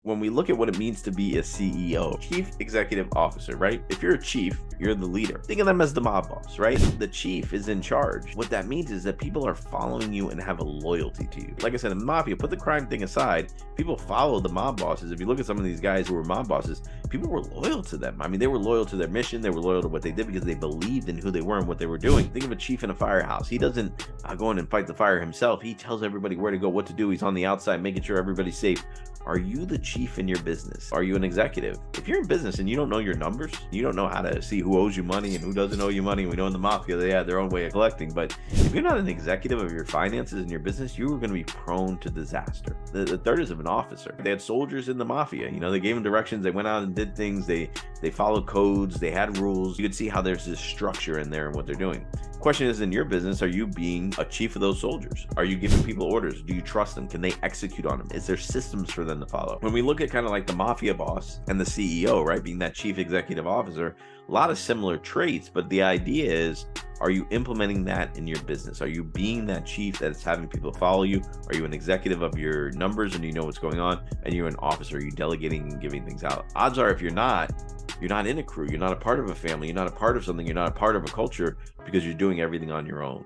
When we look at what it means to be a CEO, Chief Executive Officer, right? If you're a chief, you're the leader. Think of them as the mob boss, right? The chief is in charge. What that means is that people are following you and have a loyalty to you. Like I said, in Mafia, put the crime thing aside, people follow the mob bosses. If you look at some of these guys who were mob bosses, people were loyal to them. I mean, they were loyal to their mission. They were loyal to what they did because they believed in who they were and what they were doing. Think of a chief in a firehouse. He doesn't go in and fight the fire himself. He tells everybody where to go, what to do. He's on the outside, making sure everybody's safe. Are you the chief in your business? Are you an executive? If you're in business and you don't know your numbers, you don't know how to see who owes you money and who doesn't owe you money. We know in the mafia, they have their own way of collecting. But if you're not an executive of your finances in your business, you are going to be prone to disaster. The third is of an officer. They had soldiers in the mafia. They gave them directions. They went out and did things. They followed codes. They had rules. You could see how there's this structure in there and what they're doing. Question is, in your business, are you being a chief of those soldiers? Are you giving people orders? Do you trust them? Can they execute on them? Is there systems for them to follow? When we look at kind of like the mafia boss and the CEO, right, being that chief executive officer, a lot of similar traits, but the idea is, are you implementing that in your business? Are you being that chief that's having people follow you? Are you an executive of your numbers and you know what's going on? And you're an officer, are you delegating and giving things out? Odds are, if you're not in a crew, you're not a part of a family, you're not a part of something, you're not a part of a culture, because you're doing everything on your own.